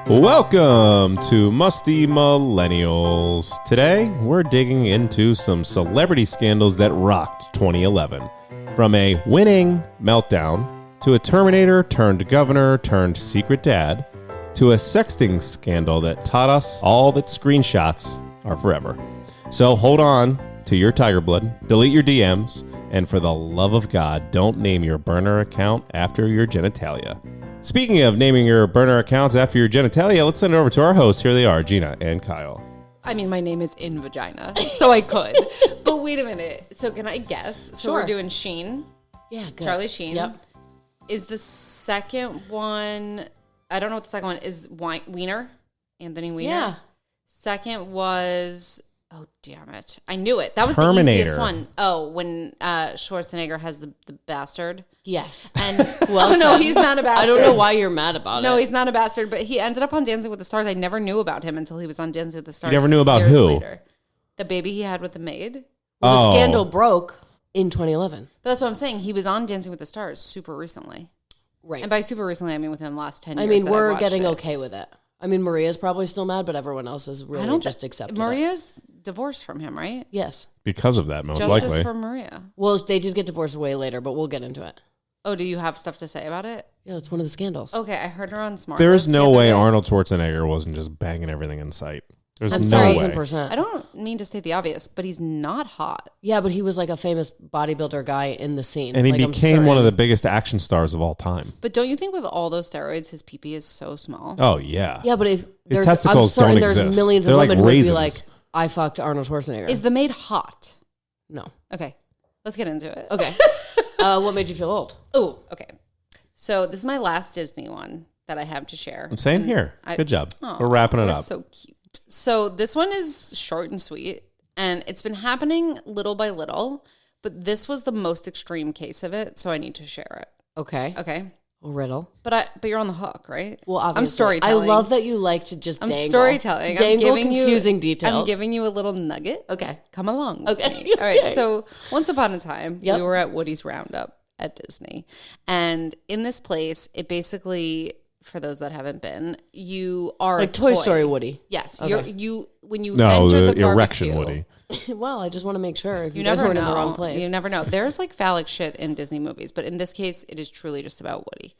Welcome to Musty Millennials. Today, we're digging into some celebrity scandals that rocked 2011. From a winning meltdown, to a Terminator turned governor turned secret dad, to a sexting scandal that taught us all that screenshots are forever. So hold on to your tiger blood, delete your DMs, and for the love of God, don't name your burner account after your genitalia. Speaking of naming your burner accounts after your genitalia, let's send it over to our hosts. Here they are, Gina and Kyle. I mean, my name is in vagina, so I could. But wait a minute. So can I guess? So Sure. we're doing Sheen. Yeah, good. Charlie Sheen. Yep. Is the second one, I don't know what the second one is, Weiner? Anthony Weiner? Yeah. Second was, oh, damn it. I knew it. That was Terminator. the easiest one. Oh, when Schwarzenegger has the bastard. Yes. And Well oh, no, said. he's not a bastard. I don't know why you're mad about it. No, he's not a bastard, but he ended up on Dancing with the Stars. I never knew about him until he was on Dancing with the Stars. You never knew about years who? Later. The baby he had with the maid. Well, the Oh. scandal broke in 2011. But that's what I'm saying. He was on Dancing with the Stars super recently. Right. And by super recently, I mean within the last 10 years. I mean, that we're watched getting it. okay with it. I mean, Maria's probably still mad, but everyone else is really just accepted it. Maria's divorced from him, right? Yes. Because of that, most Justice likely. for Maria. Well, they did get divorced way later, but we'll get into it. Oh, do you have stuff to say about it? Yeah, that's one of the scandals. Okay, I heard her on Smart. There is List no the other way day. Arnold Schwarzenegger wasn't just banging everything in sight. There's I'm no sorry, way. 100%. I don't mean to state the obvious, but he's not hot. Yeah, but he was like a famous bodybuilder guy in the scene. And he Like, I'm became one of sorry. the biggest action stars of all time. But don't you think with all those steroids, his pee-pee is so small? Oh, yeah. Yeah, but if there's, testicles I'm sorry, don't there's exist. millions They're of like women who would be raisins. like, I fucked Arnold Schwarzenegger. Is the maid hot? No. Okay, let's get into it. Okay. What made you feel old? Oh, okay. So this is my last Disney one that I have to share. Same And here. I- Good job. Aw, We're wrapping it we're up. So cute. So this one is short and sweet, and it's been happening little by little, but this was the most extreme case of it, so I need to share it. Okay. Okay. A riddle. But you're on the hook, right? Well, obviously. I'm storytelling. I love that you like to just I'm dangle. storytelling. Dangle I'm giving confusing you, details. I'm giving you a little nugget. Okay. Come along. With Okay. me. All right. Okay. So once upon a time, Yep. we were at Woody's Roundup at Disney. And in this place, it basically, for those that haven't been, you are Like a Toy toy. Story Woody. Yes. Okay. When you No, enter the the erection barbecue, Woody. Well, I just want to make sure if you, you guys never weren't know. in the wrong place. You never know. There's like phallic shit in Disney movies, but in this case, it is truly just about Woody.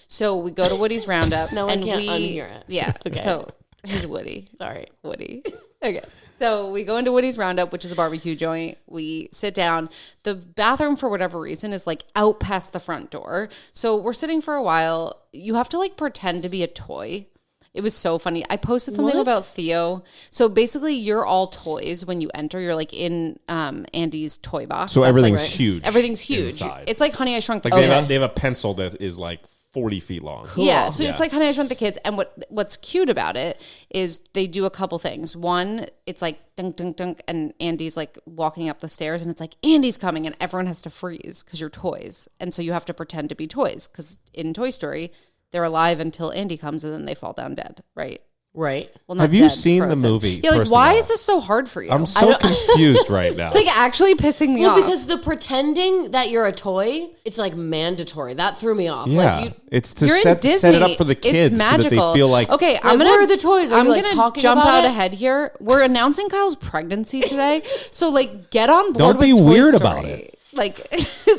So we go to Woody's Roundup, No, I and can't we unhear it. Yeah. Okay. So he's Woody. Sorry. Woody. Okay. So we go into Woody's Roundup, which is a barbecue joint. We sit down. The bathroom, for whatever reason, is like out past the front door. So we're sitting for a while. You have to like pretend to be a toy. It was so funny. I posted something What? about Theo. So basically, you're all toys when you enter. You're like in Andy's toy box. So That's, everything's like, huge. Everything's huge. inside. It's like Honey, I Shrunk the Like Kids. they have a pencil that is like 40 feet long. Yeah, so Yeah. it's like Honey, I Shrunk the Kids. And what's cute about it is they do a couple things. One, it's like dunk, dunk, dunk, and Andy's like walking up the stairs, and it's like, Andy's coming, and everyone has to freeze because you're toys. And so you have to pretend to be toys because in Toy Story, they're alive until Andy comes, and then they fall down dead, right? Right. Well, not Have you dead, seen the frozen. movie, Yeah, like, first of why all? is this so hard for you? I'm so confused right now. it's like actually pissing me Well, off. because the pretending that you're a toy, it's like mandatory. That threw me off. yeah. Like It's to You're in set it Disney. up for the kids It's so that magical. they feel like, okay, Like, where are the toys? Are I'm you, like, gonna talking jump about out it? ahead here. We're announcing Kyle's pregnancy today, so like get on board. Don't be with Toy weird Story. about it. Like,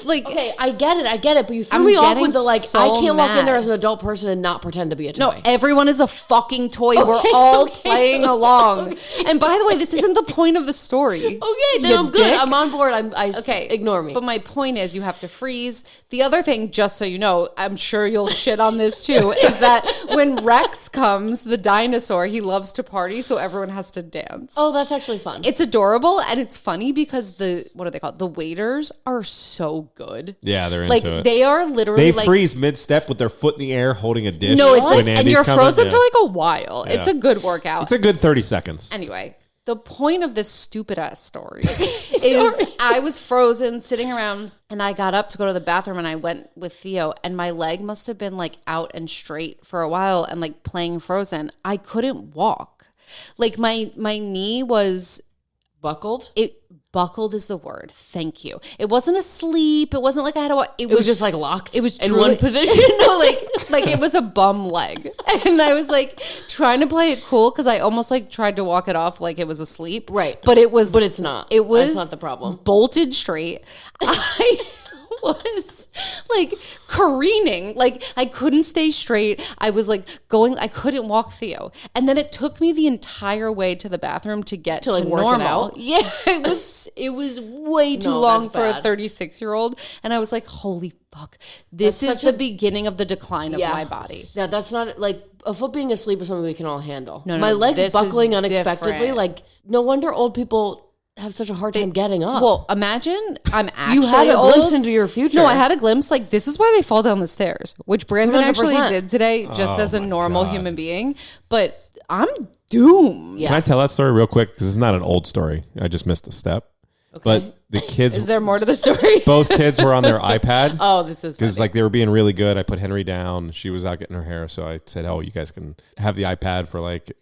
like Okay, I get it, but you threw I'm me off getting with the like, so I can't walk in there mad. as an adult person and not pretend to be a toy. no, everyone is a fucking toy. We're all okay, playing along. And by the way, this isn't the point of the story. Okay, then You I'm good. dick. I'm on board. Okay, Ignore me. But my point is, you have to freeze. The other thing, just so you know, I'm sure you'll shit on this too, is that when Rex comes, the dinosaur, he loves to party, so everyone has to dance. Oh, that's actually fun. It's adorable and it's funny because what are they called? The waiters are so good. yeah, they're Like into it. they are literally They like freeze mid-step with their foot in the air holding a dish. no, it's like when and Andy's you're coming. frozen Yeah. for like a while. It's Yeah. a good workout. It's a good 30 seconds. Anyway, the point of this stupid ass story is I was frozen sitting around and I got up to go to the bathroom and I went with Theo and my leg must have been like out and straight for a while and like playing Frozen. I couldn't walk. Like my knee was buckled. it buckled is the word. Thank you. It wasn't asleep. It wasn't like I had to. It was just like locked. It was in truly, one position. No, like it was a bum leg, and I was like trying to play it cool because I almost like tried to walk it off like it was asleep. Right. But it's not. It was. That's not the problem. Bolted straight. I was like careening, like I couldn't stay straight. I was like I couldn't walk Theo, and then it took me the entire way to the bathroom to get to like work it normal. out? Yeah, it was way too long for a 36-year-old, and I was like, holy fuck, this is the beginning of the decline of my body. Yeah, that's not like a foot being asleep is something we can all handle. No, my legs buckling unexpectedly, different. like no wonder old people have such a hard time getting up. Well, imagine I'm actually you had a old. glimpse into your future. No, I had a glimpse. Like, this is why they fall down the stairs, which Brandon 100%. actually did today, just as a normal human being. But I'm doomed. Yes. Can I tell that story real quick? Because it's not an old story. I just missed a step. Okay. But the kids... Is there more to the story? Both kids were on their iPad. Oh, this is because like they were being really good. I put Henry down. She was out getting her hair. So I said, oh, you guys can have the iPad for like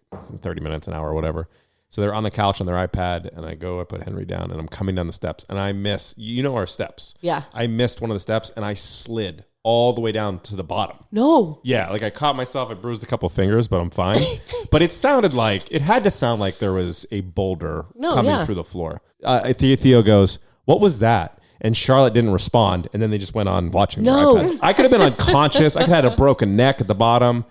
30 minutes, an hour, or whatever. So they're on the couch on their iPad, and I put Henry down, and I'm coming down the steps, and I miss, our steps. Yeah. I missed one of the steps, and I slid all the way down to the bottom. No. Yeah, like I caught myself, I bruised a couple fingers, but I'm fine. But it had to sound like there was a boulder coming through the floor. Theo goes, what was that? And Charlotte didn't respond, and then they just went on watching their iPads. I could have been unconscious. I could have had a broken neck at the bottom.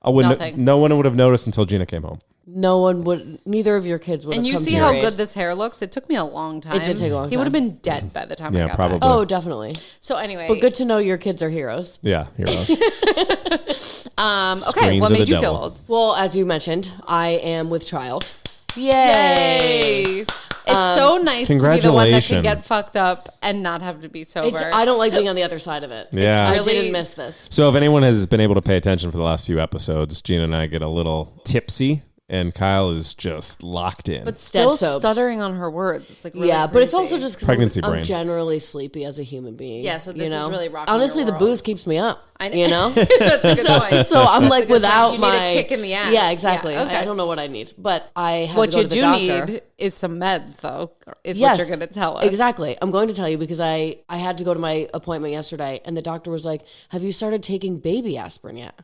No one would have noticed until Gina came home. No one would. Neither of your kids would. And have you come see to how your good aid. this hair looks? It took me a long time. It did take a long time. He would have been dead by the time I got probably. back. Oh, definitely. So anyway, But good to know your kids are heroes. Yeah, heroes. okay, Screens what of made the you feel devil. old? Well, as you mentioned, I am with child. Yay! It's so nice to be the one that can Congratulations. get fucked up and not have to be sober. I don't like being on the other side of it. Yeah. I really- didn't miss this. So if anyone has been able to pay attention for the last few episodes, Gina and I get a little tipsy, and Kyle is just locked in. but still soaps. stuttering on her words. It's like really Yeah, but it's crazy. also just because Pregnancy I'm brain. generally sleepy as a human being. Yeah, so this you know? is really rocking Honestly, your the world. booze keeps me up. I know. You know? That's a good point. So I'm like a good without point. You need my a kick in the ass. Yeah, exactly. Yeah, okay. I don't know what I need, but I have What to go you to the do doctor. need is some meds, though. Is Yes, what you're going to tell us. Exactly. I'm going to tell you because I had to go to my appointment yesterday, and the doctor was like, "Have you started taking baby aspirin yet?"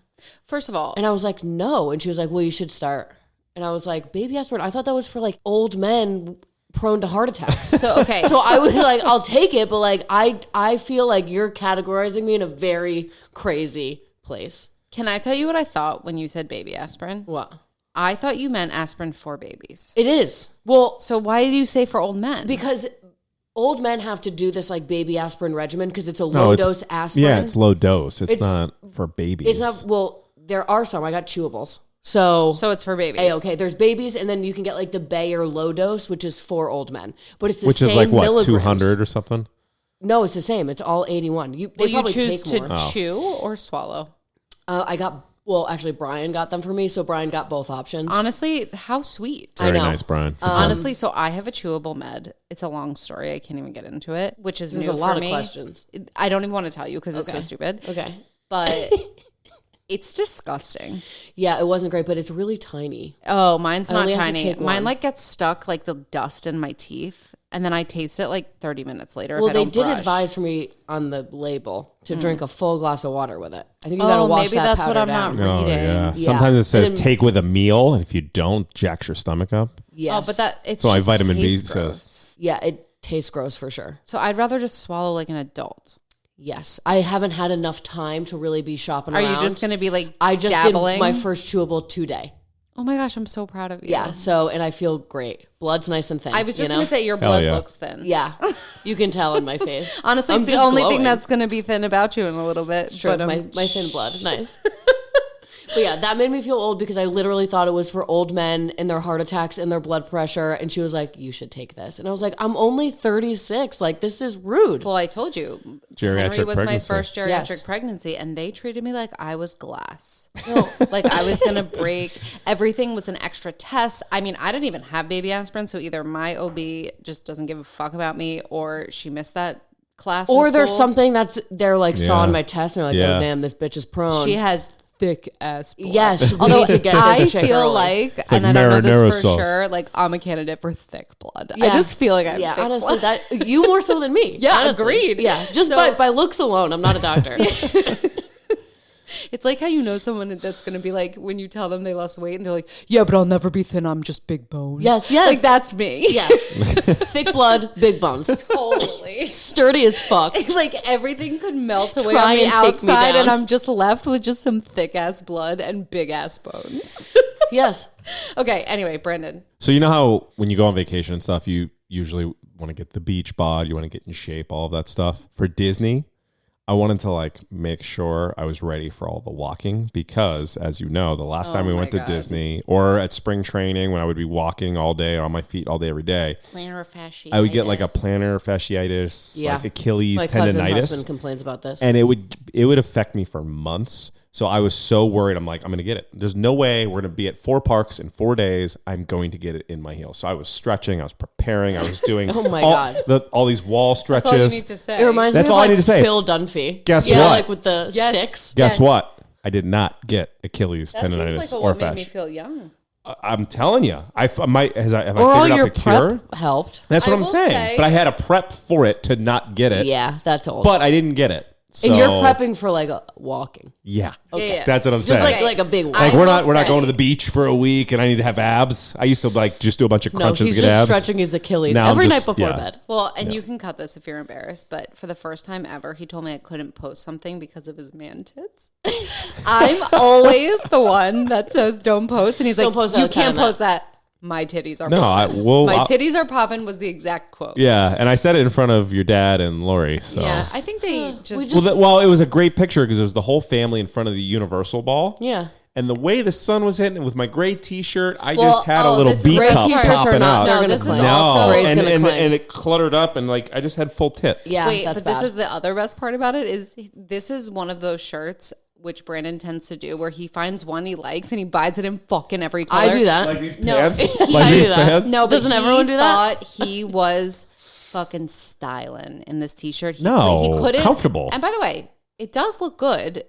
First of all, And I was like, "No," and she was like, "Well, you should start." And I was like, "Baby aspirin? I thought that was for like old men prone to heart attacks." so okay. So I was like, "I'll take it," but like I feel like you're categorizing me in a very crazy place. Can I tell you what I thought when you said baby aspirin? What? I thought you meant aspirin for babies. It is. Well, So why do you say for old men? because old men have to do this like baby aspirin regimen because it's a low dose aspirin. Yeah, it's low dose. It's It's- not for babies. It's not. Well, there are some. I got chewables. So it's for babies. okay, there's babies, and then you can get like the Bayer low dose, which is for old men, but it's the Which same is like what, milligrams. 200 or something? No, it's the same. It's all 81. They Will you probably choose take to more. chew or swallow? Actually, Brian got them for me, so Brian got both options. Honestly, how sweet. I Very know. nice, Brian. Good job. Honestly, so I have a chewable med. It's a long story. I can't even get into it, which is There's new a lot for of me. questions. I don't even want to tell you because it's so stupid. Okay. But it's disgusting. Yeah, it wasn't great, but it's really tiny. Oh, mine's not only have to tiny. take Mine one. like gets stuck like the dust in my teeth, and then I taste it like 30 minutes later. Well, if I they don't did brush. advise for me on the label to drink a full glass of water with it. I think you got to Oh, wash maybe that that's what powder I'm down. not Oh, reading. yeah. Yeah. Sometimes it says And then- take with a meal, and if you don't, jacks your stomach up. Yes. Oh, but that it's So my just vitamin B tastes says- gross. Yeah, it tastes gross for sure. So I'd rather just swallow like an adult. Yes. I haven't had enough time to really be shopping Are around. you just going to be like I just dabbling? did my first chewable today. Oh my gosh, I'm so proud of you. Yeah. So, and I feel great. Blood's nice and thin. I was just you know? going to say your Hell blood yeah. looks thin. Yeah. You can tell in my face. Honestly, I'm it's the just only thing glowing. that's going to be thin about you in a little bit. Sure, But, my thin blood. Nice. But yeah, that made me feel old because I literally thought it was for old men and their heart attacks and their blood pressure. And she was like, you should take this. And I was like, I'm only 36. Like, this is rude. well, I told you, Geriatric Henry was pregnancy. my first geriatric Yes. pregnancy, and they treated me like I was glass. Like I was going to break. Everything was an extra test. I mean, I didn't even have baby aspirin, so either my OB just doesn't give a fuck about me, or she missed that class. Or in there's school. something that's, they're like, saw Yeah. on my test and they're like, Yeah. oh, damn, this bitch is prone. She has thick ass blood. Yes, we Although need to get I this chick feel early. like, like and I don't know this marinara for sauce. sure, like I'm a candidate for thick blood. Yeah. I just feel like I'm thick honestly, blood. that you more so than me. Yeah, honestly. agreed. Yeah, just So- by looks alone, I'm not a doctor. It's like how you know someone that's going to be like, when you tell them they lost weight and they're like, yeah, but I'll never be thin. I'm just big bone. Yes. Like that's me. Yes, thick blood, big bones, Totally. sturdy as fuck. Like everything could melt away Try on the and take me outside down. and I'm just left with just some thick ass blood and big ass bones. Yes. Okay, anyway, Brandon. So you know how when you go on vacation and stuff, you usually want to get the beach bod, you want to get in shape, all of that stuff. For Disney, I wanted to like make sure I was ready for all the walking because, as you know, the last time we my went to God. Disney or at spring training when I would be walking all day on my feet all day every day, Plantar fasciitis. I would get like a plantar fasciitis, Yeah. like Achilles My cousin tendinitis, husband complains about this. and it would affect me for months. So I was so worried. I'm like, I'm going to get it. There's no way we're going to be at 4 parks in 4 days. I'm going to get it in my heel. So I was stretching. I was preparing. I was doing Oh my God. all these wall stretches. That's all you need to say. It reminds That's me of all I like need to say. Phil Dunphy. Guess You know, what? like with the Yes. sticks. Guess Yes. what? I did not get Achilles That seems tendinitis like or what made me fascia. feel young. I'm telling you, have I figured Or all out your the cure? prep helped. That's what I I'm will saying. say- But I had a prep for it to not get it. Yeah, that's old. But I didn't get it. So, and you're prepping for like walking. Yeah. Yeah. That's what I'm Just saying. like a big one. Like I we're will not say- going to the beach for a week and I need to have abs. I used to like just do a bunch of No, crunches he's to get just abs. stretching his Achilles Now I'm every just- night before yeah. bed. Well, and you can cut this if you're embarrassed, but for the first time ever, he told me I couldn't post something because of his man tits. I'm always the one that says don't post, and he's Don't like, post you that can't kind of post that. My titties are No, popping. well, My I'll- titties are popping was the exact quote. Yeah, and I said it in front of your dad and Lori. So Yeah, I think they just, well, it was a great picture because it was the whole family in front of the Universal Ball. Yeah. And the way the sun was hitting it with my gray T-shirt, I Well, just had a little this B gray cup T-shirts are popping not- out. they're no, gonna this is clang. also Gray's and, gonna and, clang. and it cluttered up and like I just had full tit. Yeah, wait, that's but bad. this is the other best part about it is this is one of those shirts which Brandon tends to do where he finds one he likes and he buys it in fucking every color. I do that. Like these No, pants. he- Like I these do that. pants. No, but Doesn't he everyone do that? thought he was fucking styling in this t-shirt. He, No, he couldn't. comfortable. And by the way, it does look good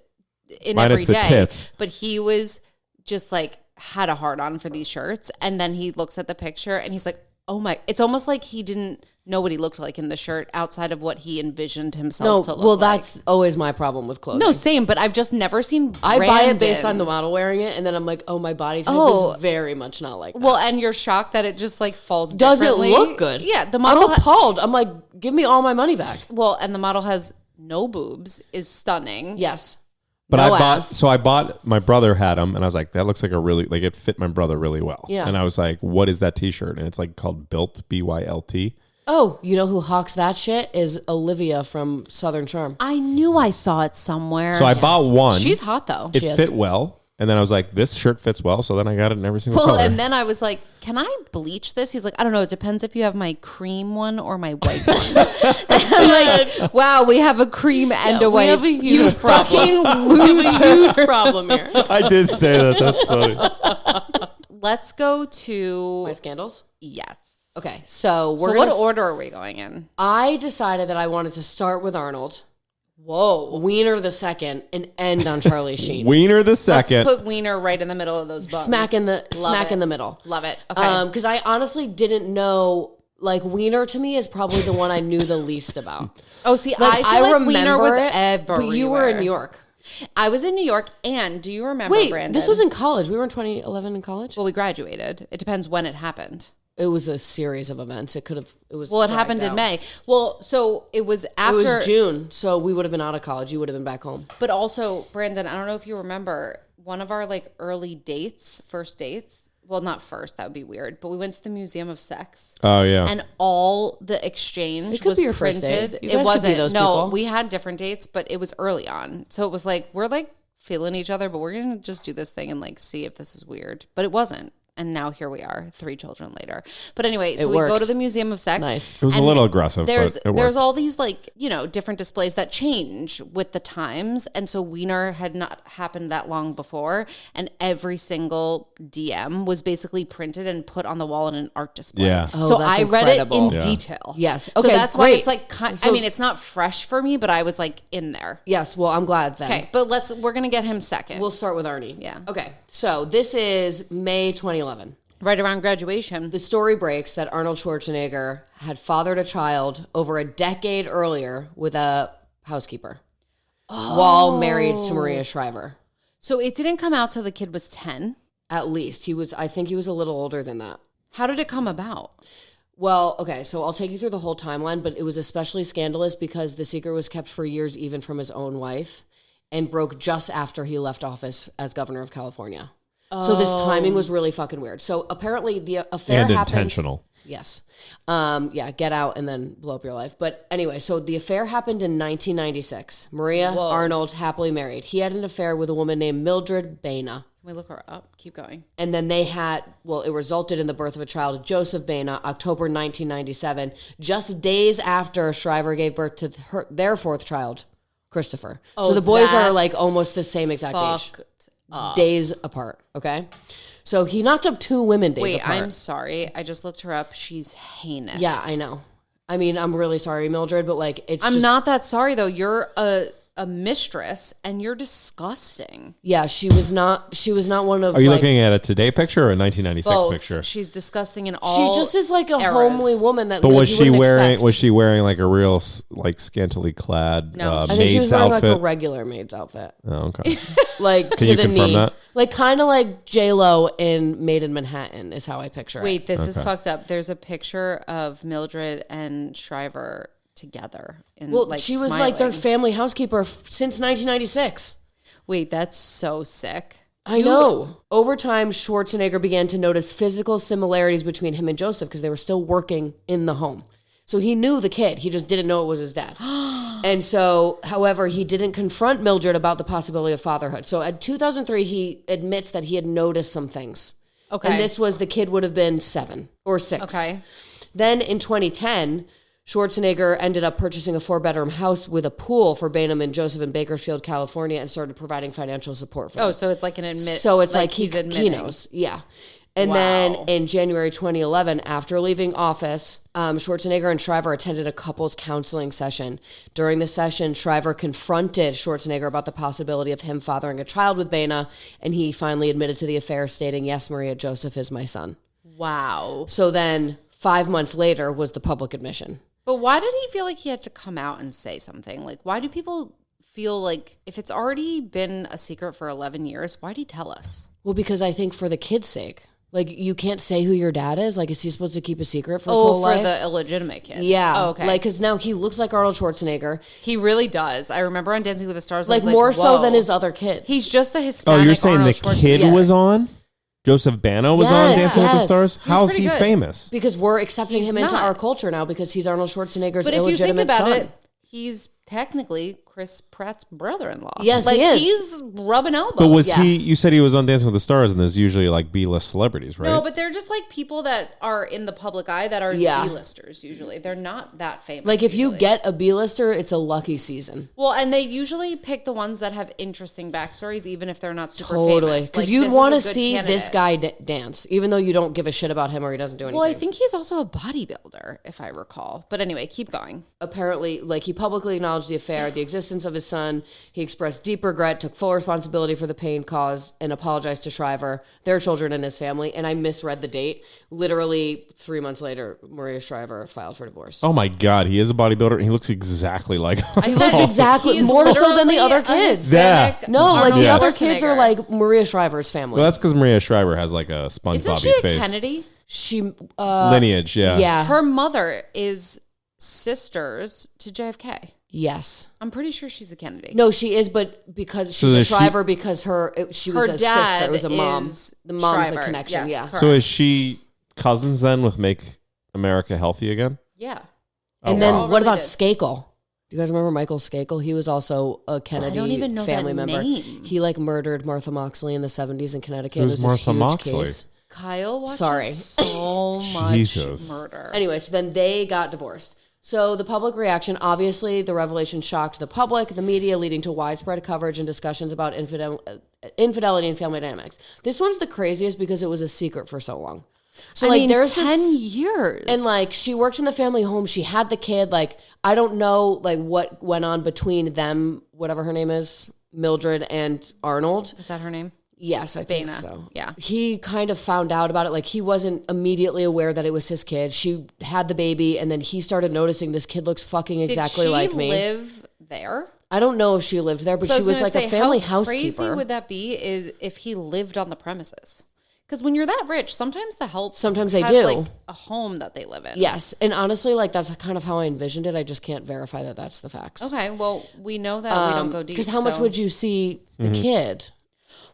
in Minus every the day. tits. But he was just like had a hard on for these shirts, and then he looks at the picture and he's like, "Oh my!" It's almost like he didn't know what he looked like in the shirt outside of what he envisioned himself to No, look well, like. that's always my problem with clothing. No, same. But I've just never seen. I buy it based Brandon- on the model wearing it, and then I'm like, oh, my body type Oh. is very much not like that. Well, and you're shocked that it just like falls. Does it differently. look good? Yeah, the model. I'm appalled. I'm like, give me all my money back. Well, and the model has no boobs, is stunning. Yes. But No I bought, ass. so I bought, my brother had them and I was like, that looks like a really, like it fit my brother really well. Yeah. And I was like, what is that t-shirt? And it's like called Built, B-Y-L-T. Oh, you know who hawks that shit is Olivia from Southern Charm. I knew I saw it somewhere. So I bought one. She's hot though. It She is. fit well. And then I was like, this shirt fits well. So then I got it in every single Well, color. and then I was like, "Can I bleach this?" He's like, "I don't know. It depends if you have my cream one or my white one." And I'm like, "Wow, we have a cream and a we white. have a huge you problem. fucking We have a loser." huge problem here. I did say that. That's funny. Let's go to My scandals? yes. Okay, so So we're what gonna, order are we going in? I decided that I wanted to start with Arnold, Whoa. Weiner the second, and end on Charlie Sheen. Wiener the Let's second. put Weiner right in the middle of those buns. Smack in the Love smack it. in the middle. Love it. Okay. Because I honestly didn't know. Like Weiner to me is probably the one I knew the least about. oh, see, Like I feel like remember Weiner was it, everywhere. but you were in New York. I was in New York, and do you remember, Wait, Brandon? this was in college. We were in 2011 in college. Well, we graduated. It depends when it happened. It was a series of events. It could have. It was. Well, it dragged happened in out. May. Well, so it was It after. was June, so we would have been out of college. You would have been back home. But also, Brandon, I don't know if you remember one of our like early dates, first dates. Well, not first. That would be weird. But we went to the Museum of Sex. Oh, yeah. And all the exchange It could was be your first date. printed. You It guys could be wasn't. those No, people. we had different dates, but it was early on. So it was like we're like feeling each other, but we're gonna just do this thing and like see if this is weird. But it wasn't. And now here we are, 3 children later. But anyway, so It we go worked. to the Museum of Sex. Nice. It was a and little aggressive, but it worked. there's all these like, different displays that change with the times. And so Weiner had not happened that long before. And every single DM was basically printed and put on the wall in an art display. Yeah. Oh, So that's I read it incredible. in Yeah. detail. Yes. So Okay, that's why great. it's like, I mean, it's not fresh for me, but I was like in there. Yes. Well, I'm glad then. Okay, but we're going to get him second. We'll start with Arnie. Yeah. Okay. So this is May 2011. Right around graduation. The story breaks that Arnold Schwarzenegger had fathered a child over a decade earlier with a housekeeper while married to Maria Shriver. So it didn't come out till the kid was 10. At least I think he was a little older than that. How did it come about? Well, okay, so I'll take you through the whole timeline, but it was especially scandalous because the secret was kept for years, even from his own wife, and broke just after he left office as governor of California. So this timing was really fucking weird. So apparently the affair And happened. intentional. Yes. Get out and then blow up your life. But anyway, so the affair happened in 1996. Maria Arnold, happily married. He had an affair with a woman named Mildred Baena. Can we look her up? Keep going. And then they had, it resulted in the birth of a child, Joseph Baena, October 1997, just days after Shriver gave birth to their 4th child, Christopher. So the boys are like almost the same exact age. Days apart, okay? So he knocked up 2 women days apart. Wait, I'm sorry. I just looked her up. She's heinous. Yeah, I know. I mean, I'm really sorry, Mildred, but like it's I'm just, not that sorry, though. You're a mistress, and you're disgusting. Yeah, she was not one of Are you like, looking at a today picture or a 1996 Both. picture? She's disgusting in all she just is like a eras. homely woman that But like, was you she wouldn't wearing expect. was she wearing like a real like scantily clad No. I think she was maid's wearing outfit? like a regular maid's outfit. Oh, okay. Like Can to you the confirm knee. that? Like kind of like J-Lo in Made in Manhattan is how I picture it. Wait, this is Okay. fucked up. There's a picture of Mildred and Shriver together. Well, she was like their family housekeeper since 1996. Wait, that's so sick. I know. Over time, Schwarzenegger began to notice physical similarities between him and Joseph because they were still working in the home. So he knew the kid. He just didn't know it was his dad. And so, however, he didn't confront Mildred about the possibility of fatherhood. So at 2003, he admits that he had noticed some things. Okay. And this was the kid would have been 7 or 6. Okay. Then in 2010, Schwarzenegger ended up purchasing a 4-bedroom house with a pool for Bainham and Joseph in Bakersfield, California, and started providing financial support for them. Oh, so it's like an admit. So it's like he's he admitting. knows. Yeah. And Wow. then in January 2011, after leaving office, Schwarzenegger and Shriver attended a couples counseling session. During the session, Shriver confronted Schwarzenegger about the possibility of him fathering a child with Baena, and he finally admitted to the affair, stating, "Yes, Maria, Joseph is my son." Wow. So then 5 months later was the public admission. But why did he feel like he had to come out and say something? Like, why do people feel like if it's already been a secret for 11 years, why'd he tell us? Well, because I think for the kid's sake. Like, you can't say who your dad is? Like, is he supposed to keep a secret for his whole life? For the illegitimate kid. Yeah. Oh, okay. Like, because now he looks like Arnold Schwarzenegger. He really does. I remember on Dancing with the Stars, I Like, was more so whoa. than his other kids. He's just the Hispanic Oh, you're saying Arnold the kid Schwarzenegger. was on? Joseph Bano was on Yes, Dancing with the yes. Stars? He's How's pretty he good. famous? Because we're accepting He's him into not. our culture now because he's Arnold Schwarzenegger's But if you think illegitimate about son. it, he's technically Chris Pratt's brother-in-law. Yes, like, he is. He's rubbing elbows. But was Yeah. he, you said he was on Dancing with the Stars, and there's usually like B-list celebrities, right? No, but they're just like people that are in the public eye that are Yeah. Z-listers usually. They're not that famous. Like, if you usually. get a B-lister, it's a lucky season. Well, and they usually pick the ones that have interesting backstories, even if they're not super Totally. famous. Because Like, you'd this want to is a good see this candidate. guy dance, even though you don't give a shit about him or he doesn't do anything. Well, I think he's also a bodybuilder, if I recall. But anyway, keep going. Apparently, like, he publicly acknowledged the affair, the existence of his son. He expressed deep regret, took full responsibility for the pain caused, and apologized to Shriver, their children, and his family. And I misread the date. Literally 3 months later, Maria Shriver filed for divorce. Oh my God, he is a bodybuilder, and he looks exactly like He looks exactly He's more so than the literally other a kids. Hispanic Yeah. No, like Arnold the other Schwarzenegger. kids are like Maria Shriver's family. Well, that's because Maria Shriver has like a Isn't SpongeBob she a face. Kennedy? she Lineage, yeah. yeah. Her mother is sisters to JFK. Yes. I'm pretty sure she's a Kennedy. No, she is, but because So she's a is she- Shriver because she was Her a dad sister. It was a mom. is The mom's Shriver. the connection. Yes, Yeah. correct. So is she cousins then with Make America Healthy Again? Yeah. Oh, And then wow. what about related. Skakel? Do you guys remember Michael Skakel? He was also a Kennedy don't even know family that member. name. He like murdered Martha Moxley in the 70s in Connecticut. Who's it was this Martha huge Moxley? case. Kyle watches Sorry. so much Jesus. murder. Anyway, so then they got divorced. So the public reaction, obviously, the revelation shocked the public, the media, leading to widespread coverage and discussions about infidelity and family dynamics. This one's the craziest because it was a secret for so long. So I mean, there's 10 years. And like, she works in the family home. She had the kid. Like, I don't know like what went on between them, whatever her name is, Mildred and Arnold. Is that her name? Yes, I think Dana. so. Yeah. He kind of found out about it. Like, he wasn't immediately aware that it was his kid. She had the baby, and then he started noticing this kid looks fucking exactly like me. Did she live there? I don't know if she lived there, but So she was gonna like say, a family how housekeeper. crazy would that be is if he lived on the premises? Because when you're that rich, sometimes the help Sometimes they do. like a home that they live in. Yes, and honestly, like that's kind of how I envisioned it. I just can't verify that that's the facts. Okay, well, we know that we don't go deep. Because how much would you see the kid?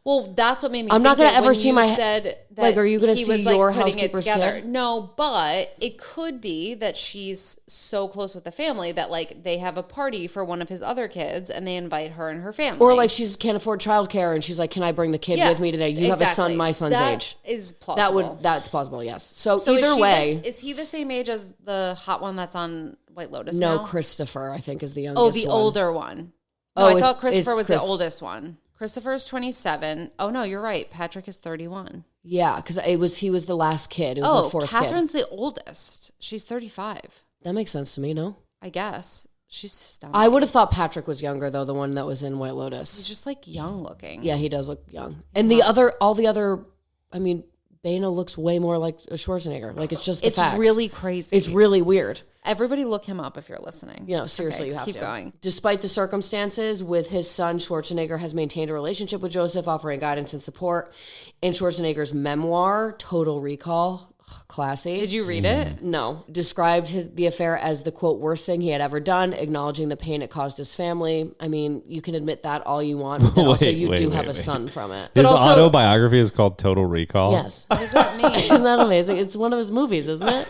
Well, that's what made me. I'm not going gonna to ever see my said that like. Are you gonna he see was, like, your putting it housekeeper's together. kid? No, but it could be that she's so close with the family that like they have a party for one of his other kids and they invite her and her family. Or like she can't afford childcare and she's like, "Can I bring the kid with me today? You have a son my son's age." Is plausible. That's plausible. Yes. So So either way, is he the same age as the hot one that's on White Lotus? no, now? Christopher I think is the youngest. Oh, the one. older one. Oh, No, I is- thought Christopher is was Chris- the oldest one. Christopher's 27. Oh no, you're right. Patrick is 31. Yeah, because he was the last kid. It was the fourth Catherine's kid. the oldest. She's 35. That makes sense to me. No, I guess. She's stunning. I would have thought Patrick was younger though. The one that was in White He's Lotus. just like young looking. Yeah, he does look young. And all the other, I mean, Bana looks way more like a Schwarzenegger. Like it's just the It's facts. really crazy. It's really weird. Everybody look him up if you're listening. You know, seriously, Okay, you have keep to. going. Despite the circumstances, with his son, Schwarzenegger has maintained a relationship with Joseph, offering guidance and support. In Schwarzenegger's memoir, Total Recall, classy. Did you read it? No. Described the affair as the, quote, worst thing he had ever done, acknowledging the pain it caused his family. I mean, you can admit that all you want, but then also you do have a son from it. His also- autobiography is called Total Recall. Yes. What does that mean? Isn't that amazing? It's one of his movies, isn't it?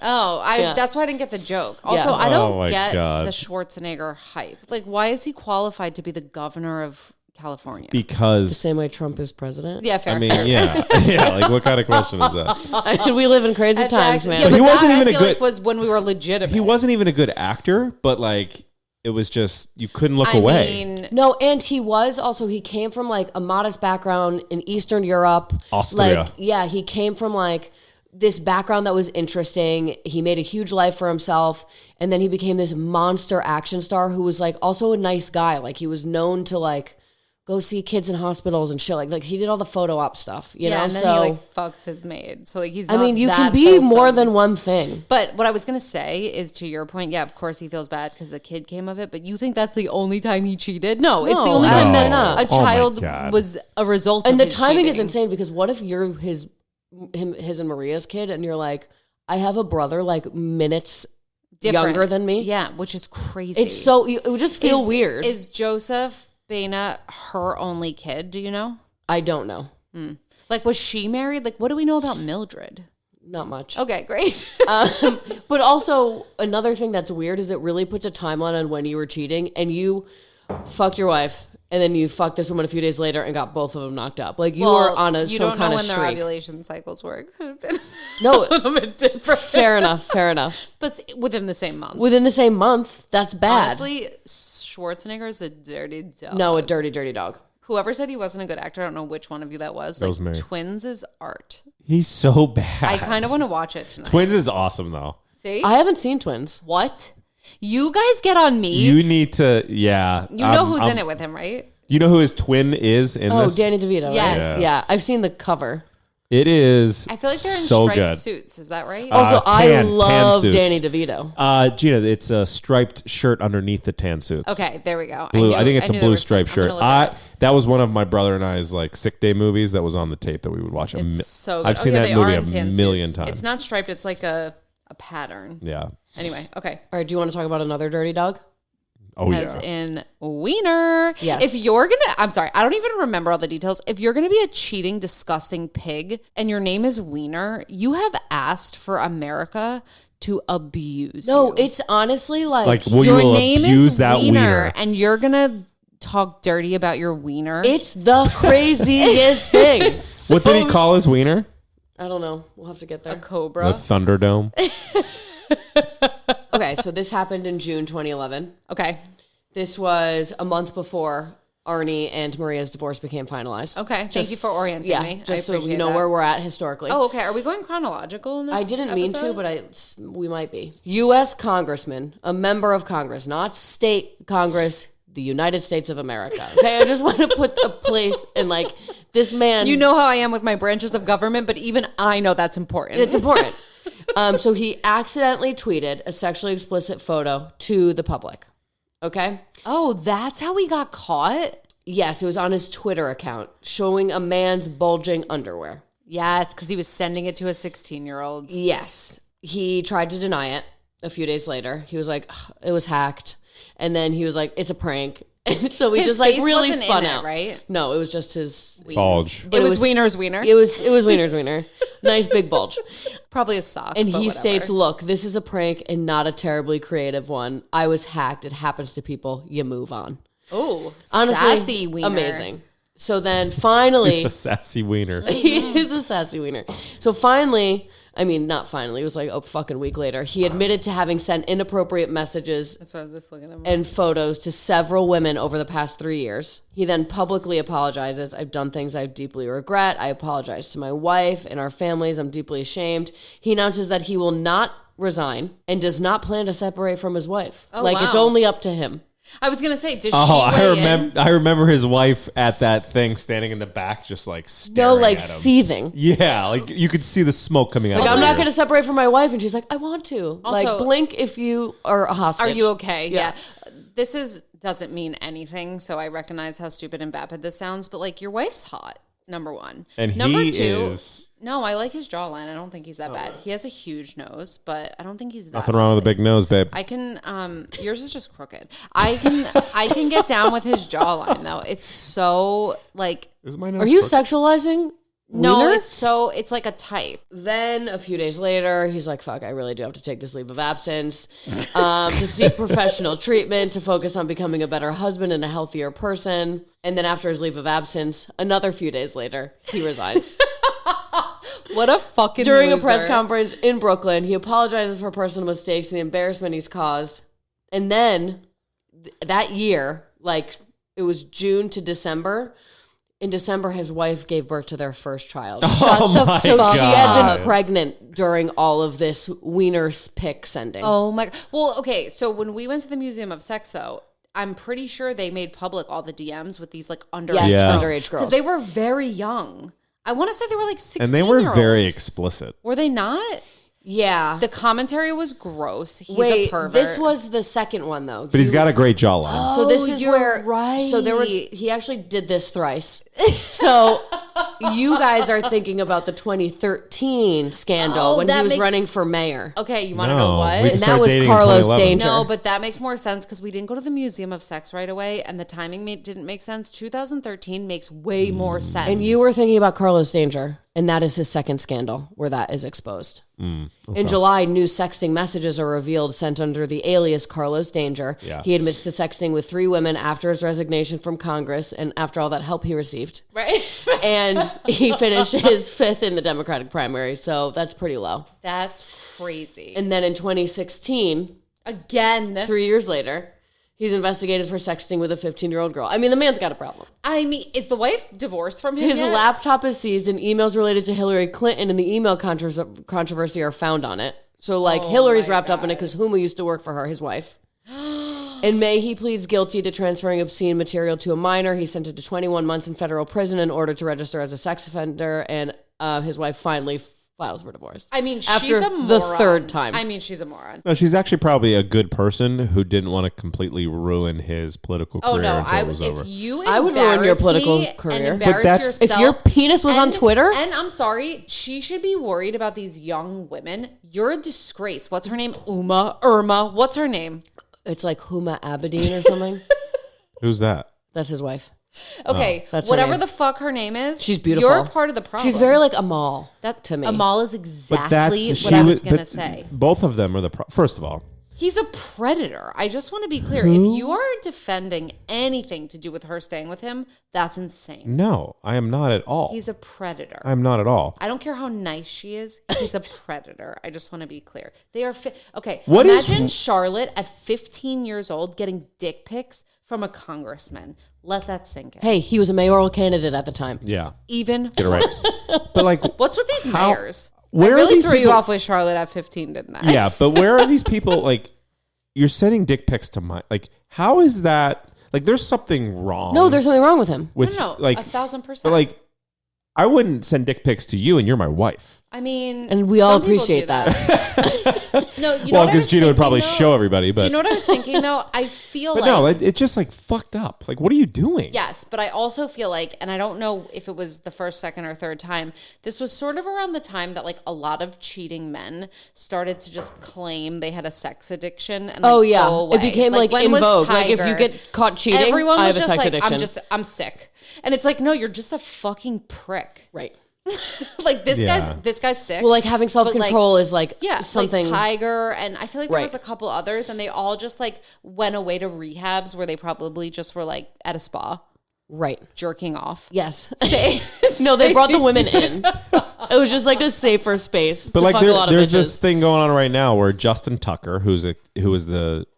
Oh, that's why I didn't get the joke. Also, Yeah. I Oh don't my get God. the Schwarzenegger hype. Like, why is he qualified to be the governor of California? The Because, same way Trump is president. Yeah, fair. I mean, yeah. Yeah, like what kind of question is that? We live in crazy times, man. Yeah, But he but wasn't that, even I a feel good- like was when we were legitimate. He wasn't even a good actor, but like it was just, you couldn't look away. mean, No, and he came from like a modest background in Eastern Europe. Austria. Like, yeah, he came from like this background that was interesting. He made a huge life for himself. And then he became this monster action star who was like also a nice guy. Like he was known to like go see kids in hospitals and shit. Like he did all the photo op stuff, you know? and then So, he like fucks his maid. So like he's I not mean, you that can be wholesome. more than one thing. But what I was going to say is, to your point, yeah, of course he feels bad because a kid came of it, but you think that's the only time he cheated? No, it's the No, only time absolutely that not. a Oh my child God. was a result And of the his timing is cheating. insane because what if you're his and Maria's kid and you're like, I have a brother like minutes Different. younger than me? Yeah, which is crazy. It's so, it would just feel weird. Is Joseph Bana her only kid? Do you know? I don't know. Like, was she married? Like, what do we know about Mildred? Not much. Okay, great. But also, another thing that's weird is it really puts a timeline on when you were cheating and you fucked your wife and then you fucked this woman a few days later and got both of them knocked up. Like you were on you some don't kind know of when their streak. ovulation cycles were. It could have been No, a little bit different. fair enough. But within the same month. Within the same month, that's bad. Honestly, Schwarzenegger is a dirty dog. No, a dirty, dirty dog. Whoever said he wasn't a good actor, I don't know which one of you that was. That was Like, me. Twins is art. He's so bad. I kind of want to watch it tonight. Twins is awesome though. See? I haven't seen Twins. What? You guys get on me. You need to, yeah. You know who's in it with him, right? You know who his twin is in Oh, this? Danny DeVito. Right? Yes. Yeah, I've seen the cover. It is. I feel like they're in so striped good. suits. Is that right? Also, I tan love suits. Danny DeVito. Gina, it's a striped shirt underneath the tan suits. Okay, there we go. Blue. I think it's a knew blue there was striped some- I'm shirt. gonna look it up. That was one of my brother and I's like sick day movies that was on the tape that we would watch. It's so good. I've seen yeah, that they movie are in tan a million suits. times. It's not striped. It's like a pattern. Yeah. Anyway, okay. All right, do you want to talk about another dirty dog? Oh As yeah. in Weiner. Yes. If you're gonna, I'm sorry, I don't even remember all the details. If you're gonna be a cheating, disgusting pig and your name is Weiner, you have asked for America to abuse No, you. it's honestly like Like, will Your you name abuse is that Weiner, wiener? and you're gonna talk dirty about your wiener. It's the craziest thing. What did he call his wiener? I don't know. We'll have to get there. A cobra. The Thunderdome. Okay, so this happened in June 2011. Okay. This was a month before Arnie and Maria's divorce became finalized. Okay. Thank you for orienting me. Just I so we know that. where we're at historically. Oh, okay. Are we going chronological in this I didn't mean to, episode? but we might be. U.S. Congressman, a member of Congress, not state Congress, the United States of America. Okay, I just want to put the place in like this man. You know how I am with my branches of government, but even I know that's important. It's important. So he accidentally tweeted a sexually explicit photo to the public. Okay? Oh, that's how we got caught? Yes, it was on his Twitter account showing a man's bulging underwear. Yes, because he was sending it to a 16-year-old. Yes. He tried to deny it a few days later. He was like, it was hacked. And then he was like, it's a prank. And so we His just like face really wasn't spun in it, out. right? No, it was just his Bulge. It was Wiener's wiener. It was Wiener's wiener. Nice big bulge. Probably a sock. And but he whatever. states, look, this is a prank and not a terribly creative one. I was hacked. It happens to people. You move on. Oh, Honestly, sassy wiener. amazing. So then finally, He's a sassy wiener. he is a sassy wiener. So finally, I mean, not finally, it was like a fucking week later, he admitted to having sent inappropriate messages That's what I was just looking at. and photos to several women over the past 3 years. He then publicly apologizes. I've done things I deeply regret. I apologize to my wife and our families. I'm deeply ashamed. He announces that he will not resign and does not plan to separate from his wife. Oh, like, wow. it's only up to him. I was gonna say, did Oh, she weigh in? I remember his wife at that thing standing in the back, just like staring No, like at him. seething. Yeah, like you could see the smoke coming out. Like, of I'm her not ears. going to separate from my wife. And she's like, I want to. Like, Also- blink if you are a hostage. Are you okay? Yeah. Yeah. This doesn't mean anything, so I recognize how stupid and vapid this sounds, but like your wife's hot, number one. And number he two, is. No, I like his jawline. I don't think he's that bad. He has a huge nose, but I don't think he's that Nothing wrong with a big nose, babe. I can yours is just crooked. I can get down with his jawline though. It's so like Is my nose Are you crooked? sexualizing? no, Wiener? it's like a type. Then a few days later, he's like, fuck, I really do have to take this leave of absence to seek professional treatment, to focus on becoming a better husband and a healthier person. And then after his leave of absence, another few days later, he resigns. What a fucking During loser. a press conference in Brooklyn, he apologizes for personal mistakes and the embarrassment he's caused. And then that year, like it was June to December. In December, his wife gave birth to their first child. Oh my So God. she had been pregnant during all of this Wiener's pic sending. Oh my god. Well, okay, so when we went to the Museum of Sex though, I'm pretty sure they made public all the DMs with these like underage Yes, Yeah. underage girls. because they were very young. I want to say they were like 16 And they were very explicit. Were they not? Yeah. The commentary was gross. He's a Wait, pervert. this was the second one though. But he's got a great jawline. So this Oh, is you're where right. So there was he actually did this thrice. So you guys are thinking about the 2013 scandal Oh, when he that was makes- running for mayor. Okay, you want to No, know what? we And that started was dating in Carlos 2011. Danger. No, but that makes more sense because we didn't go to the Museum of Sex right away, and the timing didn't make sense. 2013 makes way more sense. And you were thinking about Carlos Danger, and that is his second scandal where that is exposed. In July, new sexting messages are revealed sent under the alias Carlos Danger. Yeah. He admits to sexting with 3 women after his resignation from Congress and after all that help he received. right? And he finishes 5th in the Democratic primary, so that's pretty low. That's crazy. And then in 2016, Again, 3 years later, he's investigated for sexting with a 15-year-old girl. I mean, the man's got a problem. I mean, is the wife divorced from him His yet? laptop is seized and emails related to Hillary Clinton and the email controversy are found on it. So, like, Hillary's wrapped up in it because Huma used to work for her, his wife. In May, he pleads guilty to transferring obscene material to a minor. He's sentenced to 21 months in federal prison in order to register as a sex offender, and his wife finally files for divorce. I mean, she's After a moron. the 3rd time. I mean, she's a moron. No, she's actually probably a good person who didn't want to completely ruin his political Oh career no! until it was over. If you I would ruin your embarrass political me career. and But embarrass that's- yourself, If your penis was on Twitter? and I'm sorry, she should be worried about these young women. You're a disgrace. What's her name? Irma. What's her name? It's like Huma Abedin or something. Who's that? That's his wife. Okay, that's her whatever name. the fuck her name is, She's beautiful. You're part of the problem. She's very like Amal that to me. Amal is But exactly that's what I was but gonna say. Both of them are the first of all. He's a predator. I just want to be clear. If you are defending anything to do with her staying with him, that's insane. No, I am not at all. He's a predator. I'm not at all. I don't care how nice she is. He's a predator. I just want to be clear. They are okay. What imagine Charlotte at 15 years old getting dick pics from a congressman. Let that sink in. Hey, he was a mayoral candidate at the time. Yeah. Even Get it right. But like, what's with these mayors? where I are really these threw you people- off with Charlotte at 15, didn't I? yeah, but where are these people? Like, you're sending dick pics to my, like, how is that? Like, there's something wrong. No, there's something wrong with him. with No, like 1,000%. But like, I wouldn't send dick pics to you, and you're my wife. I mean, And we all some people appreciate do that. No, you know Well, what I because was Gina would thinking, probably though? show everybody. But Do you know what I was thinking though? I feel but like no, it's just like fucked up. Like, what are you doing? yes, but I also feel like, and I don't know if it was the first, second, or third time, this was sort of around the time that like a lot of cheating men started to just claim they had a sex addiction. And, like, Oh, yeah. go away. It became like when in was vogue. Like if you Tiger? get caught cheating, Everyone I was have a just sex like, addiction. I'm sick. And it's like, no, you're just a fucking prick. Right. Like this Yeah. guy's sick. Well, like having self-control is like yeah, something. like Tiger, and I feel like there Right. was a couple others, and they all just like went away to rehabs where they probably just were like at a spa Right. jerking off. Yes. No, they brought the women in. It was just like a safer space. But to like, fuck a lot of there's bitches. this thing going on right now where Justin Tucker,